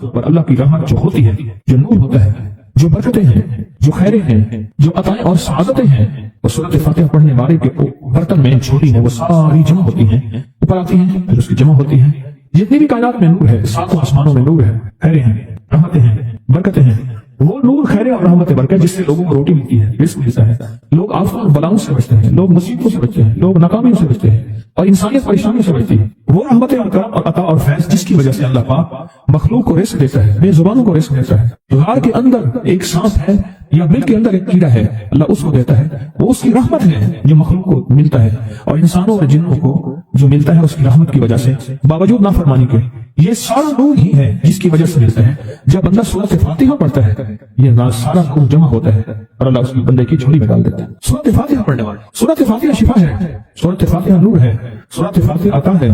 پر اللہ کی رحمت جو ہوتی ہے، جو نور ہوتا ہے، جو برکتیں ہیں، جو خیریں ہیں، جو عطائیں اور سعادتیں ہیں، وہ سورۃ فاتحہ پڑھنے والے کے برتن میں جھولی ہے، وہ ساری جمع ہوتی ہیں، اوپر آتی ہیں، پھر اس کی جمع ہوتی ہیں۔ جتنی بھی کائنات میں نور ہے، ساتوں آسمانوں میں نور ہے، خیریں ہیں، رحمتیں ہیں، برکتیں ہیں، وہ نور، خیریں اور رحمت برکت جس سے لوگوں کو روٹی ملتی ہے، رزق ملتا ہے، لوگ آفتوں اور بلاؤں سے بچتے ہیں، لوگ مصیبتوں سے بچتے ہیں، لوگ ناکامیوں سے بچتے ہیں اور انسانیت پریشانیوں سے بچتی ہے۔ وہ رحمت اور کرم اور عطا اور فیض جس کی وجہ سے اللہ پاک مخلوق کو رزق دیتا ہے، بے زبانوں کو رزق دیتا ہے۔ غار کے اندر ایک سانپ ہے یا بل کے اندر ایک کیڑا ہے، اللہ اس کو دیتا ہے، وہ اس کی رحمت ہے جو مخلوق کو ملتا ہے، اور انسانوں اور جنوں کو جو ملتا ہے اس کی رحمت کی وجہ سے، باوجود نافرمانی کے۔ یہ سارا نور ہی ہے جس کی وجہ سے ملتا ہے۔ جب بندہ سورۃ فاتحہ پڑھتا ہے، یہ سارا نور جمع ہوتا ہے اور اللہ اس کی بندے کی جھولی میں ڈال دیتا ہے۔ سورۃ فاتحہ پڑھنے والے، سورۃ فاتحہ شفا ہے، سورۃ فاتحہ نور ہے، سورۃ فاتحہ عطا ہے،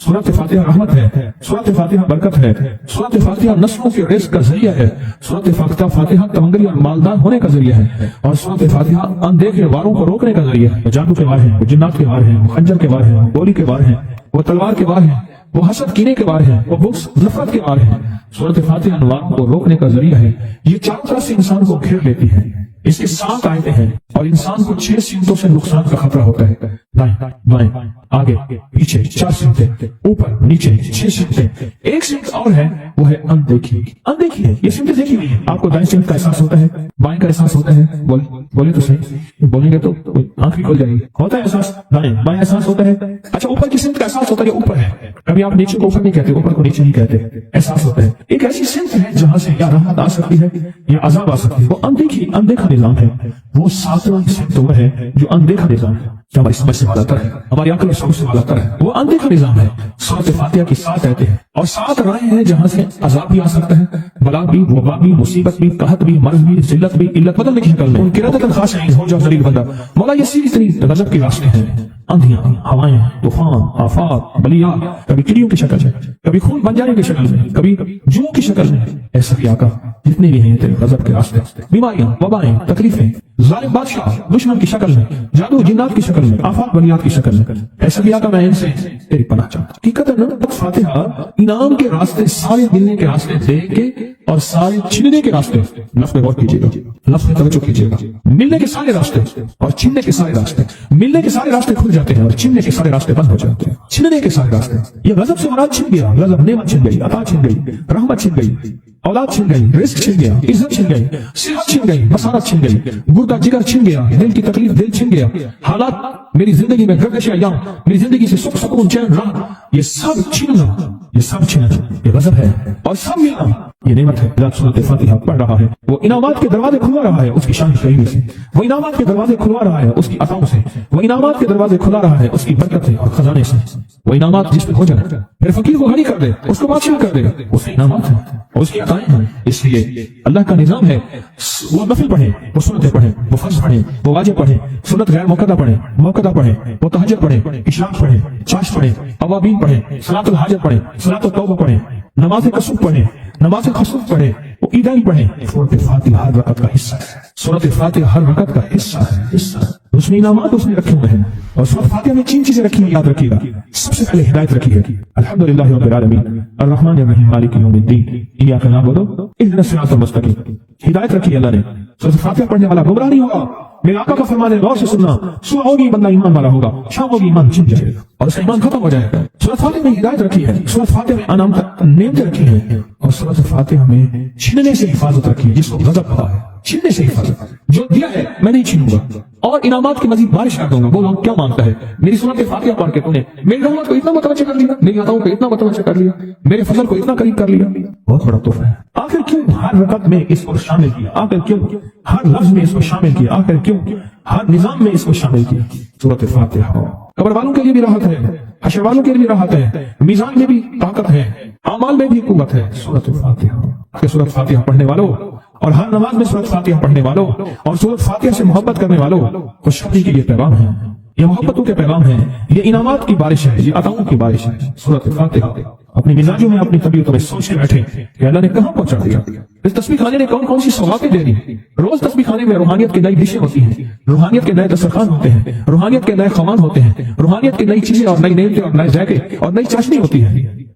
سورۃ فاتحہ رحمت ہے، سورۃ فاتحہ برکت ہے، سورۃ فاتحہ نسلوں کے رزق کا ذریعہ ہے، سورۃ فاتحہ تمنگری اور مالدار ہونے کا ذریعہ ہے، اور سورۃ فاتحہ اندیکھے واروں کو روکنے کا ذریعہ ہے۔ جادو کے وار ہیں، وہ جنات کے وار ہیں، وہ خنجر کے وار ہیں، وہ گولی کے وار ہیں، وہ تلوار کے وار ہیں، وہ حسد کینے کے وار ہیں، وہ بغض نفرت کے وار ہیں۔ سورۃ فاتحہ ان واروں کو روکنے کا ذریعہ ہے۔ یہ چاروں طرف سے انسان کو گھیر لیتی ہے۔ اس کے 7 آیتیں ہیں اور انسان کو 6 سمتوں سے نقصان کا خطرہ ہوتا ہے، دائیں بائیں آگے پیچھے 4 سمتیں، اوپر نیچے 6 سمتیں۔ ایک سمت اور ہے، وہ ہے اندیکھی۔ اندیکھی ہے، یہ سمتیں دیکھی ہوئی ہیں۔ آپ کو دائیں سمت کا احساس ہوتا ہے، بائیں کا احساس ہوتا ہے، بولے تو صحیح، بولیں گے تو آنکھ بھی کھل جائے گی۔ ہوتا ہے احساس، دائیں بائیں احساس ہوتا ہے۔ اچھا، اوپر کی سمت کا احساس ہوتا ہے، اوپر ہے، کبھی آپ نیچے کو اوپر نہیں کہتے، اوپر کو نیچے نہیں کہتے، احساس ہوتا ہے۔ ایک ایسی سمت ہے جہاں سے یا رحمت آ سکتی ہے یا عذاب آ سکتی ہے، وہ اندیکھی، اندیکھا نظام ہے۔ وہ 7واں سمت وہ ہے جو اندیکھا نظام ہے، جو ہماری سمجھ سے بالاتر ہے، ہماری عقل اور شعور سے بالاتر ہے، وہ اندیکھا نظام ہے۔ سورۃ فاتحہ کی 7 آیتیں ہیں اور 7 راہیں ہیں جہاں سے عذاب بھی آ سکتا ہے، بلا بھی، وبا بھی، مصیبت بھی، قحط بھی، مرض بھی، ذلت بھی، علت بدلنے کی شکل میں۔ قرۃ خاشعین، ہو جاؤ ذلیل بندہ۔ مولا یہ سیدھی ترین غضب کے راستے ہیں، آندھیاں، ہوائیں، طوفان، آفات، بلیات، کبھی چڑیوں کی شکل میں، کبھی خون بن جانے کی شکل میں، کبھی جوں کی شکل میں۔ ایسا بھی آقا جتنے بھی ہیں تیرے غضب کے راستے، بیماریاں، وبائیں، تکلیفیں، ظالم بادشاہ دشمن کی شکل میں، جادو جنات کی شکل میں، آفات بلیات کی شکل میں، ایسا بھی آقا میں ان سے تیری پناہ چاہتا ہوں۔ حقیقت ہے فاتحہ انعام کے راستے، سارے ملنے کے راستے دیکھ کے اور سارے چھننے کے راستے، لفظ پہ غور کیجیے گا، لفظ پہ توجہ کیجیے گا۔ ملنے کے سارے راستے اور چھننے کے سارے راستے، ملنے کے سارے راستے کھل جاتے ہیں اور چھننے کے سارے راستے بند ہو جاتے ہیں۔ چھننے کے سارے راستے، یہ غضب سے مراد چھن گیا، غضب نعمت چھن گئی، عطا چھن گئی، رحمت چھن گئی، اولاد چھن گئی، رزق چھن گیا، عزت چھن گئی، صحت چھن گئی، مسارت چھن گئی، گردہ جگر چھن گیا، دل کی تکلیف دل چھن گیا، حالات میری زندگی میں گردش ایام، میری زندگی سے سکھ سکون چین راحت، یہ سب چھننا، یہ سب چھننا، یہ غضب ہے اور سب ملنا، یہ نعمت ہے۔ جب سورۃ فاتحہ پڑھ رہا ہے، وہ انعامات کے دروازے کھلوا رہا ہے اس کی شان شریف سے، وہ انعامات کے دروازے کھلوا رہا ہے اس کی عطاؤں سے، وہ انعامات کے دروازے کھلا رہا ہے اس کی برکت سے اور خزانے سے۔ وہ انعامات جس پہ ہو جائے، میرے فقیر کو غنی کر دے، اس کو بادشاہ کر دے، اس کے انعامات ہیں اور اس کی عطائیں ہیں۔ اس لیے اللہ کا نظام ہے، وہ نفل پڑھیں، وہ سنتیں پڑھیں، وہ فرض پڑھیں، وہ واجب پڑھیں، سنت غیر موقدہ پڑھیں، موقدہ پڑھیں، وہ تہجد پڑھیں، اشراق پڑھیں، چاش پڑھیں، اوابین پڑھیں، صلاۃ الحاجت پڑھیں، صلاۃ التوبہ پڑھیں، نماز کسوف پڑھیں، نماز خصوف پڑھیں، وہ عیدین پڑھیں۔ سورۃ فاتحہ ہر رکعت کا حصہ ہے، سورۃ فاتحہ ہر رکعت کا حصہ ہے، اس میں انعامات اس نے رکھے ہوئے ہیں، اور سورۃ فاتحہ میں 3 چیزیں رکھی ہیں، یاد رکھیے گا۔ سب سے پہلے ہدایت رکھی ہے، الحمدللہ رب العالمین الرحمن الرحیم مالک یوم الدین ایاک نعبد واهدنا الصراط المستقیم۔ ہدایت رکھی اللہ نے، سورۃ فاتحہ پڑھنے والا گمراہ نہیں ہوگا۔ میرے آقا کا فرمان ہے، غور سے سننا، صبح ہوگی بندہ ایمان والا ہوگا، شام ہوگی ایمان چھن جائے گا اور اس کا ایمان ختم ہو جائے گا۔ سورۃ فاتحہ میں ہدایت رکھی ہے، سورۃ فاتحہ میں نعمتیں رکھی ہیں، اور سورۃ فاتحہ میں چھننے سے حفاظت رکھی ہے، جس کو غضب ہوا ہے چھننے سے حفاظت، جو دیا ہے میں نہیں چھینوں گا اور انعامات کی مزید بارش کر دوں گا۔ وہ کیا مانگتا ہے؟ میری سورۃ فاتحہ پڑھ کے تو نے میری رحمت کو اتنا متوجہ کر لیا، میری عطاؤں کو اتنا متوجہ کر لیا، میرے فضل کو اتنا قریب کر لیا، بہت بڑا تحفہ ہے۔ آخر کیوں ہر رکعت میں اس کو شامل کیا؟ آخر کیوں ہر لفظ میں اس کو شامل کیا؟ آخر کیوں ہر نظام میں اس کو شامل کیا؟ سورۃ فاتحہ قبر والوں کے لیے بھی راحت ہے، حشر والوں کے لیے بھی راحت ہے، میزان میں بھی طاقت ہے، اعمال میں بھی قوت ہے۔ سورۃ فاتحہ، سورۃ فاتحہ پڑھنے والوں اور ہر نماز میں سورۃ فاتحہ پڑھنے والوں اور سورۃ فاتحہ سے محبت کرنے والوں، خوشخبری کے یہ پیغام ہے، یہ محبتوں کے پیغام ہے، یہ انعامات کی بارش ہے، یہ عطاؤں کی بارش ہے۔ سورۃ فاتحہ اپنی مزاجوں میں، اپنی طبیعتوں میں سوچ کے بیٹھے کہ اللہ نے کہاں پہنچا دیا، اس تسبیح خانے نے کون کون سی سوغاتیں دے دی۔ روز تسبیح خانے میں روحانیت کی نئی ڈشیں ہوتی ہیں، روحانیت کے نئے دسترخوان ہوتے ہیں، روحانیت کے نئے خوان ہوتے ہیں، روحانیت کی نئی چیزیں اور نئی نعمتیں اور نئے ذائقے اور نئی چاشنی ہوتی ہے۔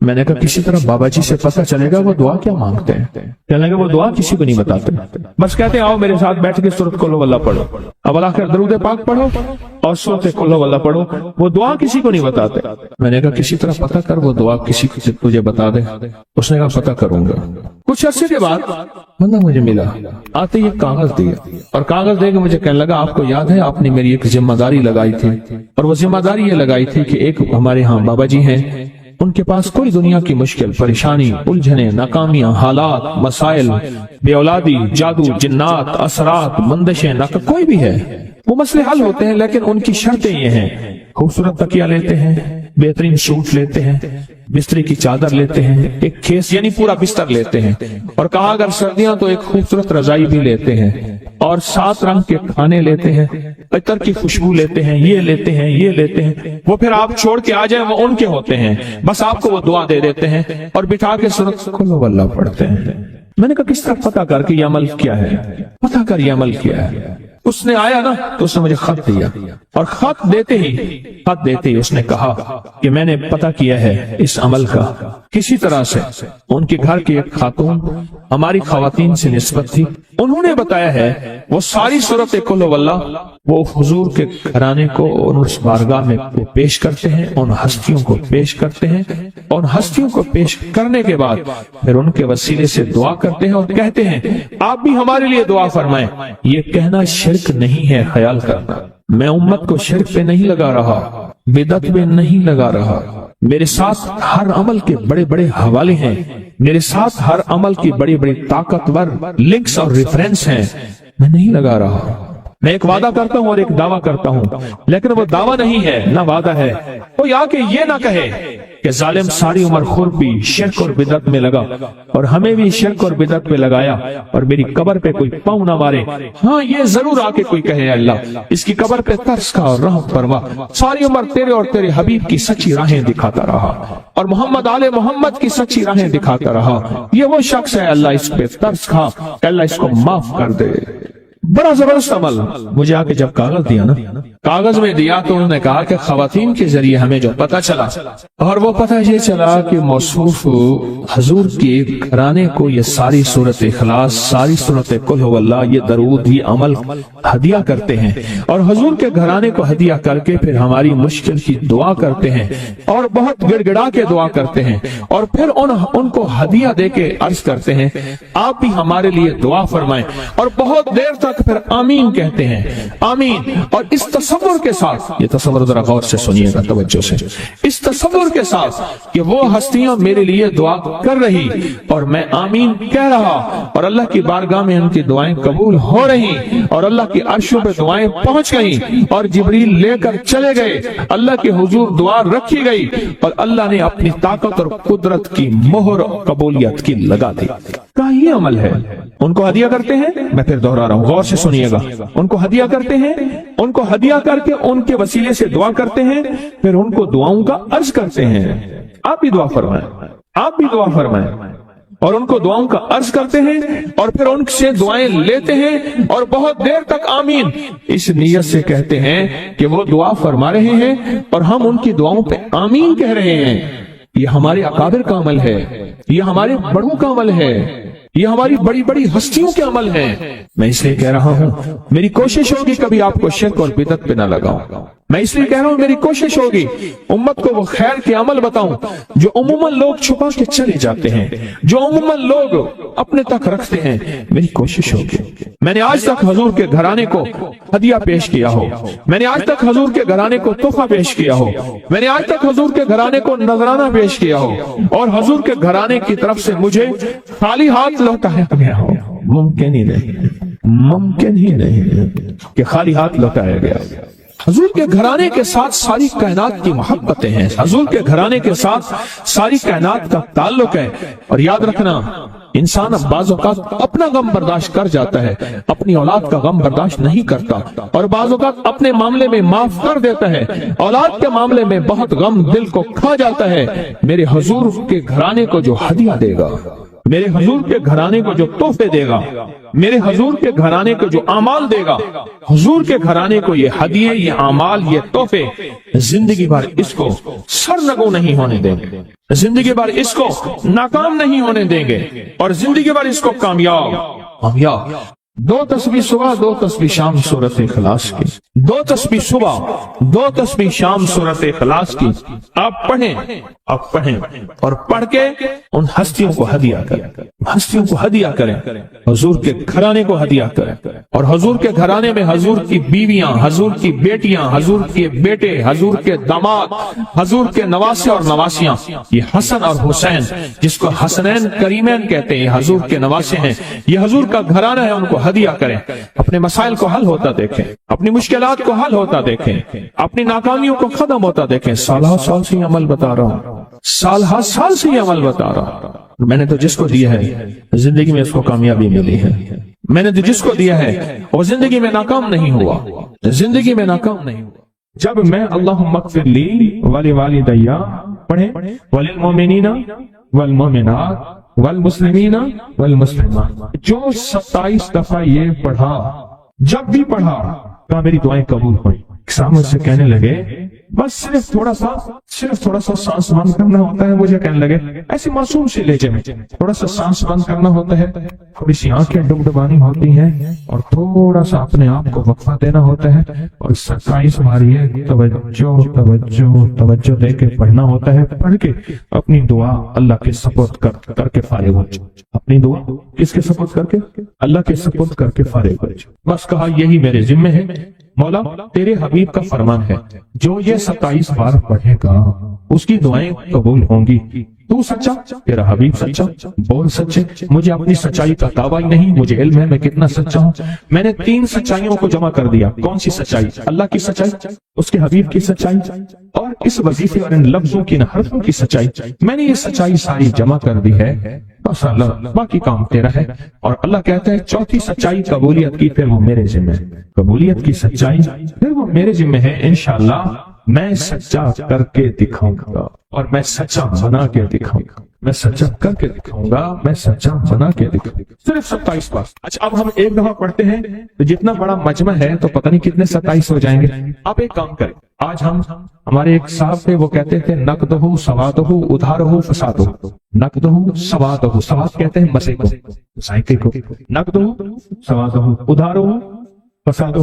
میں نے کہا کسی طرح بابا جی سے پتہ چلے گا وہ دعا کیا مانگتے ہیں؟ کہنے لگے وہ دعا کسی کو نہیں بتاتے، بس کہتے ہیں آؤ میرے ساتھ بیٹھ کے سورۃ قل اللہ پڑھو، اب اللہ کر درود پاک پڑھو اور سورۃ قل اللہ پڑھو، وہ دعا کسی کو نہیں بتاتے۔ میں نے کہا کسی طرح پتہ کر وہ دعا کسی کو تجھے بتا دے۔ اس نے کہا پتہ کروں گا۔ کچھ عرصے کے بعد بندہ مجھے ملا، آتے ہی ایک کاغذ دیا اور کاغذ دے کے مجھے کہنے لگا آپ کو یاد ہے آپ نے میری ایک ذمہ داری لگائی تھی، اور وہ ذمہ داری یہ لگائی تھی کہ ایک ہمارے ہاں بابا جی ہیں، ان کے پاس کوئی دنیا کی مشکل، پریشانی، الجھنیں، ناکامیاں، حالات، مسائل، بے اولادی، جادو، جنات، اثرات، بندشیں، کوئی بھی ہے، وہ مسئلے حل ہوتے ہیں، لیکن ان کی شرطیں یہ ہیں خوبصورت تکیہ لیتے ہیں، بہترین سوٹ لیتے ہیں، بستری کی چادر لیتے ہیں، ایک کھیس یعنی پورا بستر لیتے ہیں، اور کہا اگر سردیاں تو ایک خوبصورت رضائی بھی لیتے ہیں، اور 7 رنگ کے کھانے لیتے ہیں، عطر کی خوشبو لیتے ہیں، یہ لیتے ہیں، یہ لیتے ہیں، وہ پھر آپ چھوڑ کے آ جائیں وہ ان کے ہوتے ہیں، بس آپ کو وہ دعا دے دیتے ہیں اور بٹھا کے سورۃ قل اللہ پڑھتے ہیں۔ میں نے کہا کس طرح پتہ کر کے یہ عمل کیا ہے؟ پتہ کر یہ عمل کیا ہے؟ اس نے آیا نا تو اس نے مجھے خط دیا، اور خط دیتے ہی اس نے کہا کہ میں نے پتہ کیا ہے اس عمل کا کسی طرح سے۔ ان کے گھر کی ایک خاتون ہماری خواتین سے نسبت تھی، انہوں نے بتایا ہے وہ ساری سورۃ قل اللہ وہ حضور کے گھرانے کو اس بارگاہ میں پیش کرتے ہیں، ان ہستیوں کو پیش کرتے ہیں، اور ہستیوں کو پیش کرنے کے بعد پھر ان کے وسیلے سے دعا کرتے ہیں اور کہتے ہیں آپ بھی ہمارے لیے دعا فرمائیں۔ یہ کہنا شرک نہیں ہے، خیال کرنا، میں امت کو شرک پہ نہیں لگا رہا، بدعت پہ نہیں لگا رہا، میرے ساتھ ہر عمل کے بڑے بڑے حوالے ہیں، میرے ساتھ ہر عمل کی بڑی بڑی طاقتور لنکس اور ریفرنس ہیں، میں نہیں لگا رہا۔ میں ایک وعدہ کرتا ہوں اور ایک دعویٰ کرتا ہوں، لیکن وہ دعویٰ نہیں ہے نہ وعدہ ہے۔ کوئی آ کے یہ نہ کہے کہ ظالم ساری عمر خربی شرک اور بدعت میں لگا اور ہمیں بھی شرک اور بدعت میں لگایا اور میری قبر پہ کوئی پاؤں نہ مارے۔ ہاں یہ ضرور آ کے کوئی کہے اللہ اس کی قبر پہ ترس کھا اور رحم فرما، ساری عمر تیرے اور تیرے حبیب کی سچی راہیں دکھاتا رہا اور محمد آل محمد کی سچی راہیں دکھاتا رہا، یہ وہ شخص ہے، اللہ اس پہ ترس کھا، اللہ اس کو معاف کر دے۔ بڑا زبردست عمل۔ مجھے آ کے جب کاغذ دیا نا، کاغذ میں دیا تو انہوں نے کہا کہ خواتین کے ذریعے ہمیں جو پتہ چلا، اور وہ پتہ یہ چلا کہ موصوف حضور کے گھرانے کو یہ ساری سورۃ اخلاص، ساری سورۃ قل هو اللہ، یہ درود، یہ عمل ہدیہ کرتے ہیں، اور حضور کے گھرانے کو ہدیہ کر کے پھر ہماری مشکل کی دعا کرتے ہیں اور بہت گڑ گڑا کے دعا کرتے ہیں، اور پھر ان کو ہدیہ دے کے عرض کرتے ہیں آپ بھی ہمارے لیے دعا فرمائیں، اور بہت دیر تک پھر آمین کہتے ہیں، آمین۔ اور اس تصور کے ساتھ، یہ تصور ذرا غور سے سنیے گا توجہ سے، اس تصور کے ساتھ کہ وہ ہستیاں میرے لیے دعا کر رہی اور میں آمین کہہ رہا، اور اللہ کی بارگاہ میں ان کی دعائیں قبول ہو رہی، اور اللہ کی عرشوں پہ دعائیں پہنچ گئیں، اور جبریل لے کر چلے گئے، اللہ کے حضور دعا رکھی گئی، اور اللہ نے اپنی طاقت اور قدرت کی مہر قبولیت کی لگا دی۔ کہا یہ عمل ہے۔ ان کو ہدیہ کرتے ہیں، میں پھر دہرا رہا ہوں، غور سے سنیے گا، ان کو ہدیہ کرتے ہیں، ان کو ہدیہ کر کے ان کے وسیلے سے دعا کرتے ہیں، پھر ان کو دعاؤں کا عرض کرتے ہیں آپ بھی دعا فرمائیں، آپ بھی دعا فرمائیں، اور ان کو دعاؤں کا عرض کرتے ہیں، اور پھر ان سے دعائیں لیتے ہیں، اور بہت دیر تک آمین اس نیت سے کہتے ہیں کہ وہ دعا فرما رہے ہیں اور ہم ان کی دعاؤں پہ آمین کہہ رہے ہیں۔ یہ ہمارے اکابر کا عمل ہے، یہ ہمارے بڑوں کا عمل ہے، یہ ہماری بڑی بڑی ہستیوں کے عمل ہیں۔ میں اس لیے کہہ رہا ہوں میری کوشش ہوگی کبھی آپ کو شرک اور بدعت پہ نہ لگاؤں، میں اس لیے کہہ رہا ہوں میری کوشش ہوگی امت کو وہ خیر کے عمل بتاؤں جو عموماً لوگ چھپا کے چلے جاتے ہیں، جو عموماً لوگ اپنے تک رکھتے ہیں۔ میری کوشش ہوگی میں نے آج تک حضور کے گھرانے کو ہدیہ پیش کیا ہو، میں نے آج تک حضور کے گھرانے کو تحفہ پیش کیا ہو، میں نے آج تک حضور کے گھرانے کو نذرانہ پیش کیا ہو، اور حضور کے گھرانے کی طرف سے مجھے خالی ہاتھ لوٹایا گیا ہو۔ ممکن ہی نہیں، ممکن ہی نہیں کہ خالی ہاتھ لوٹایا گیا۔ حضور کے گھرانے کے ساتھ ساری کائنات کی محبتیں ہیں، حضور کے گھرانے کے ساتھ ساری کائنات کا تعلق ہے، اور یاد رکھنا انسان اب بعض اوقات اپنا غم برداشت کر جاتا ہے، اپنی اولاد کا غم برداشت نہیں کرتا، اور بعض اوقات اپنے معاملے میں معاف کر دیتا ہے، اولاد کے معاملے میں بہت غم دل کو کھا جاتا ہے۔ میرے حضور کے گھرانے کو جو ہدیہ دے گا، میرے حضور کے گھرانے کو جو تحفے دے گا، میرے حضور کے گھرانے کو جو اعمال دے گا، حضور کے گھرانے کو یہ ہدیے، یہ اعمال، یہ تحفے زندگی بھر اس کو سرنگو نہیں ہونے دیں گے، زندگی بھر اس کو ناکام نہیں ہونے دیں گے، اور زندگی بھر اس کو کامیاب۔ دو تسبیح صبح، دو تسبیح شام سورت اخلاص کی، دو تسبیح صبح، دو تسبیح شام سورت اخلاص کی آپ پڑھیں، آپ پڑھیں اور پڑھ کے ان ہستیوں کو ہدیہ کریں، ہستیوں کو ہدیہ کریں، حضور کے گھرانے کو ہدیہ کریں، اور حضور کے گھرانے میں حضور کی بیویاں، حضور کی بیٹیاں، حضور کے بیٹے، حضور کے داماد، حضور کے نواسے اور نواسیاں، یہ حسن اور حسین جس کو حسنین کریمین کہتے ہیں، حضور کے نواسے ہیں، یہ حضور کا گھرانہ ہے، ان کو ہدیہ کریں، اپنے مسائل کو حل ہوتا دیکھیں، اپنی مشکلات کو حل ہوتا دیکھیں، اپنی ناکامیوں کو ختم ہوتا دیکھیں۔ سالہ سال سے یہ عمل بتا رہا ہوں، سالہ سال سے یہ عمل بتا رہا ہوں، میں نے تو جس کو دیا ہے زندگی میں اس کو کامیابی ملی ہے، میں نے تو جس کو دیا ہے وہ زندگی میں ناکام نہیں ہوا، زندگی میں ناکام نہیں ہوا۔ جب میں اللہم اغفر لی ولوالدی پڑھیں، وللمؤمنین والمؤمنات والمسلمین والمسلمات، جو 27 دفعہ یہ پڑھا، جب بھی پڑھا کہا میری دعائیں قبول ہوئی۔ سامنے سے کہنے لگے بس صرف تھوڑا سا سانس بند کرنا ہوتا ہے، مجھے کہنے لگے ایسی معصوم سی لہجے میں تھوڑا سا سانس بند کرنا ہوتا ہے، تھوڑی سی آنکھیں ڈبڈبانی ہوتی ہیں، اور تھوڑا سا اپنے آپ کو وقفہ دینا ہوتا ہے، اور 27 بار یہ توجہ توجہ توجہ دے کے پڑھنا ہوتا ہے، پڑھ کے اپنی دعا اللہ کے سپرد کر کے فارغ ہو جاؤ، اپنی دعا کس کے سپرد کر کے؟ اللہ کے سپرد کر کے فارغ ہو جاؤ۔ بس کہا یہی میرے ذمہ ہے مولا، تیرے حبیب کا فرمان ہے جو یہ 27 بار پڑھے گا اس کی دعائیں قبول ہوں گی۔ تو سچا، تیرا حبیب سچا، بول سچے، مجھے اپنی سچائی کا دعویٰ ہی نہیں، مجھے علم ہے میں کتنا سچا ہوں۔ میں نے 3 سچائیوں کو جمع کر دیا۔ کون سی سچائی؟ اللہ کی سچائی، اس کے حبیب کی سچائی، اور اس وظیفے اور ان لفظوں کی، ان حرفوں کی سچائی۔ میں نے یہ سچائی ساری جمع کر دی ہے، بس اللہ باقی کام تیرا ہے۔ اور اللہ کہتا ہے چوتھی سچائی قبولیت کی، پھر وہ میرے ذمہ ہے، قبولیت کی سچائی پھر وہ میرے ذمہ ہے۔ انشاءاللہ میں سچا کر کے دکھاؤں گا، اور میں سچا بنا کے دکھاؤں گا، میں سچا کر کے دکھاؤں گا، میں سچا بنا کے دکھاؤں گا۔ صرف 27 بار۔ اچھا اب ہم ایک دفعہ پڑھتے ہیں تو جتنا بڑا مجمع ہے تو پتہ نہیں کتنے 27 ہو جائیں گے۔ آپ ایک کام کریں، آج ہمارے ایک صاحب تھے، وہ کہتے تھے نقدہ سوادہ ادھارہ فسادہ، نقدہ سوادہ، سواد کہتے ہیں مسے کو، ذائقے کو، نقدہ سوادہ ادھارہ فسادہ۔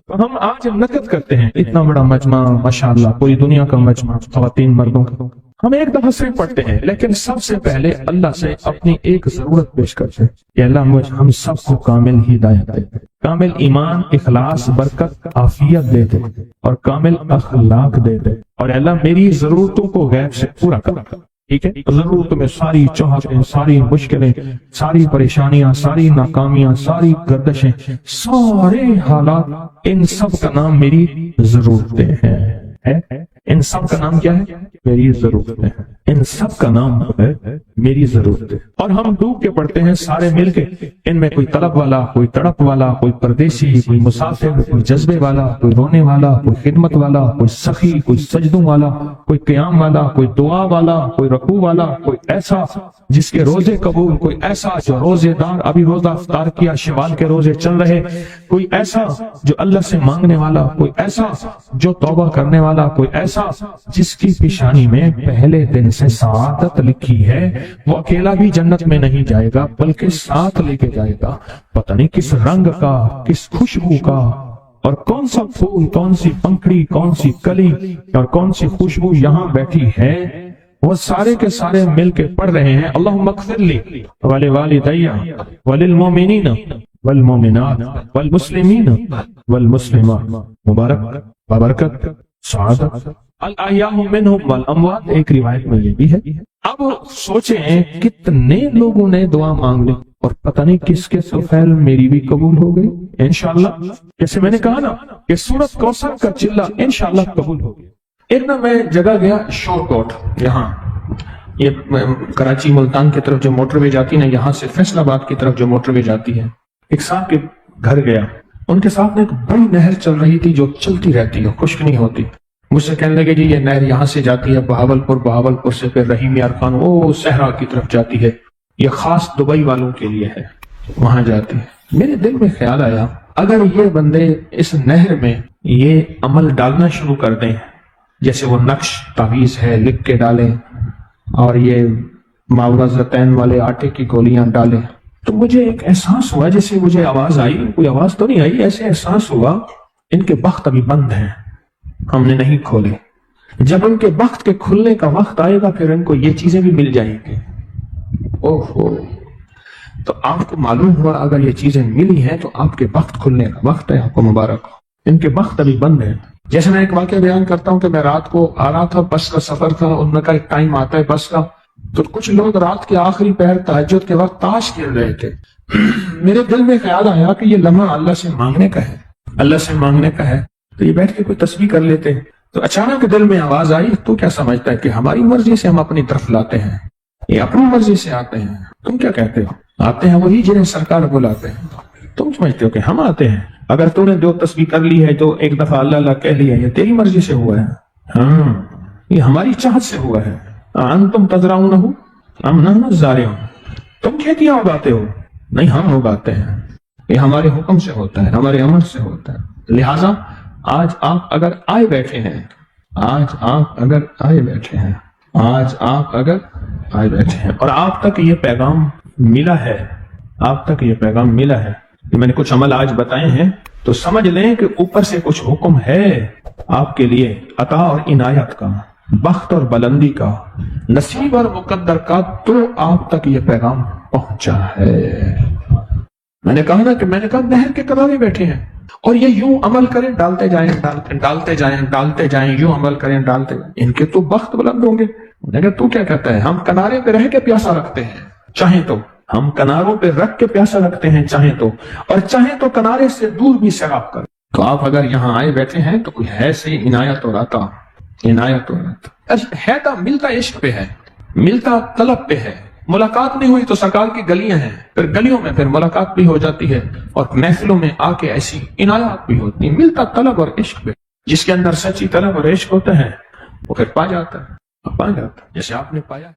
تو ہم آج نقد کرتے ہیں اتنا بڑا مجمع، ماشاءاللہ پوری دنیا کا مجمع، خواتین مردوں کا۔ ہم ایک دفعہ صرف پڑھتے ہیں، لیکن سب سے پہلے اللہ سے اپنی ایک ضرورت پیش کرتے ہیں کہ اللہ ہم سب کو کامل ہدایت دے، کامل ایمان، اخلاص، برکت، عافیت دے دے، اور کامل اخلاق دے دے، اور اللہ میری ضرورتوں کو غیب سے پورا کر۔ ٹھیک ہے، ضرورت میں ساری چوہتیں، ساری مشکلیں، ساری پریشانیاں، ساری ناکامیاں، ساری گردشیں، سارے حالات، ان سب کا نام میری ضرورتیں ہیں۔ ان سب کا نام کیا ہے؟ میری ضرورتیں ہیں۔ ان سب کا نام ہے میری ضرورتیں، اور ہم ڈوب کے پڑھتے ہیں سارے مل کے۔ ان میں کوئی طلب والا، کوئی تڑپ والا، کوئی پردیسی، کوئی مسافر، کوئی جذبے والا، کوئی رونے والا، کوئی خدمت والا، کوئی سخی، کوئی سجدوں والا، کوئی قیام والا، کوئی دعا والا، کوئی رکوع والا، کوئی ایسا جس کے روزے قبول، کوئی ایسا جو روزے دار ابھی روزہ افطار کیا، شوال کے روزے چل رہے، کوئی ایسا جو اللہ سے مانگنے والا، کوئی ایسا جو توبہ کرنے والا، کوئی ایسا جس کی پیشانی میں پہلے دن سے سعادت لکھی ہے، وہ اکیلا بھی جنت میں نہیں جائے گا بلکہ ساتھ لے کے جائے گا، پتہ نہیں کس رنگ کا، کس خوشبو کا، اور کون سا پھول، کون سی پنکھڑی، کون سی کلی اور کون سی خوشبو یہاں بیٹھی ہے، وہ سارے کے سارے مل کے پڑھ رہے ہیں اللہم اغفر لی ولوالدی وللمؤمنین والمؤمنات والمسلمین والمسلمات، مبارک، بابرکت، سعادت، الاحیاء منہم والاموات، ایک روایت میں یہ بھی ہے۔ اب سوچیں کتنے لوگوں نے دعا مانگ لی، اور پتہ نہیں کس کے طفیل میری بھی قبول ہو گئی انشاءاللہ۔ جیسے میں نے کہا نا کہ سورۃ کوثر کا چلہ انشاءاللہ قبول ہو گیا۔ ایک نا میں جگہ گیا شور کوٹ، یہاں یہ کراچی ملتان کی طرف جو موٹر وے جاتی ہے نا، یہاں سے فیصل آباد کی طرف جو موٹر وے جاتی ہے، ایک صاحب کے گھر گیا، ان کے ساتھ ایک بڑی نہر چل رہی تھی جو چلتی رہتی ہے، خشک نہیں ہوتی۔ مجھ سے کہنے لگے جی یہ نہر یہاں سے جاتی ہے بہاول پور، بہاول پور سے پھر رحیم یار خان وہ صحرا کی طرف جاتی ہے، یہ خاص دبئی والوں کے لیے ہے، وہاں جاتے ہیں۔ میرے دل میں خیال آیا اگر یہ بندے اس نہر میں یہ عمل ڈالنا شروع کر دیں، جیسے وہ نقش تعویذ ہے لکھ کے ڈالیں اور یہ معوذتین والے آٹے کی گولیاں ڈالیں، تو مجھے ایک احساس ہوا، جیسے مجھے آواز آئی، کوئی آواز تو نہیں آئی، ایسے احساس ہوا ان کے بخت ابھی بند ہیں، ہم نے نہیں کھولے۔ جب ان کے بخت کے کھلنے کا وقت آئے گا پھر ان کو یہ چیزیں بھی مل جائیں گی۔ اوہو، تو آپ کو معلوم ہوا اگر یہ چیزیں ملی ہیں تو آپ کے بخت کھلنے کا وقت ہے، آپ کو مبارک ہو۔ ان کے بخت ابھی بند ہیں۔ جیسے میں ایک واقعہ بیان کرتا ہوں کہ میں رات کو آ رہا تھا، بس کا سفر تھا، ان کا ایک ٹائم آتا ہے بس کا، تو کچھ لوگ رات کے آخری پہر تہجد کے وقت تاش کھیل رہے تھے۔ میرے دل میں خیال آیا کہ یہ لمحہ اللہ سے مانگنے کا ہے، اللہ سے مانگنے کا ہے، تو یہ بیٹھ کے کوئی تسبیح کر لیتے۔ تو اچانک دل میں آواز آئی، تو کیا سمجھتا ہے کہ ہماری مرضی سے ہم اپنی طرف لاتے ہیں، یہ اپنی مرضی سے آتے ہیں؟ تم کیا کہتے ہو؟ آتے ہیں وہی جنہیں سرکار بلاتے ہیں، تم سمجھتے ہو کہ ہم آتے ہیں؟ اگر تو نے جو تسبیح کر لی ہے تو ایک دفعہ اللہ اللہ کہہ لیا، یہ تیری مرضی سے ہوا ہے؟ ہاں، یہ ہماری چاہت سے ہوا ہے۔ انتم تزرعونہ ام نحن الزارعون، تم کھیتیاں اگاتے ہو؟ نہیں، ہم اگاتے ہیں، یہ ہمارے حکم سے ہوتا ہے، ہمارے امر سے ہوتا ہے۔ لہٰذا آج آپ اگر آئے بیٹھے ہیں، آج آپ اگر آئے بیٹھے ہیں، آج آپ اگر آئے بیٹھے ہیں اور آپ تک یہ پیغام ملا ہے، آپ تک یہ پیغام ملا ہے کہ میں نے کچھ عمل آج بتائے ہیں، تو سمجھ لیں کہ اوپر سے کچھ حکم ہے آپ کے لیے، عطا اور عنایت کا، بخت اور بلندی کا، نصیب اور مقدر کا، تو آپ تک یہ پیغام پہنچا ہے۔ میں نے کہا نا کہ میں نے کہا نہر کے کنارے بیٹھے ہیں اور یہ یوں عمل کریں، ڈالتے جائیں ڈالتے جائیں ڈالتے جائیں، یوں عمل کریں ڈالتے جائیں، ان کے تو بخت بلند ہوں گے۔ میں نے کہا تو کیا کہتا ہے؟ ہم کنارے پہ رہ کے پیاسا رکھتے ہیں، چاہیں تو ہم کناروں پہ رکھ کے پیاسا رکھتے ہیں، چاہیں تو، اور چاہیں تو کنارے سے دور بھی سیراب کر۔ تو آپ اگر یہاں آئے بیٹھے ہیں تو کوئی ہے سے عنایت اور عطا، عنایت اور عطا ہے، تو ملتا عشق پہ ہے، ملتا طلب پہ ہے۔ ملاقات نہیں ہوئی تو سرکار کی گلیاں ہیں، پھر گلیوں میں پھر ملاقات بھی ہو جاتی ہے، اور محفلوں میں آ کے ایسی عنایات بھی ہوتی ہیں۔ ملتا طلب اور عشق پہ، جس کے اندر سچی طلب اور عشق ہوتا ہے وہ پھر پا جاتا ہے، جیسے آپ نے پایا۔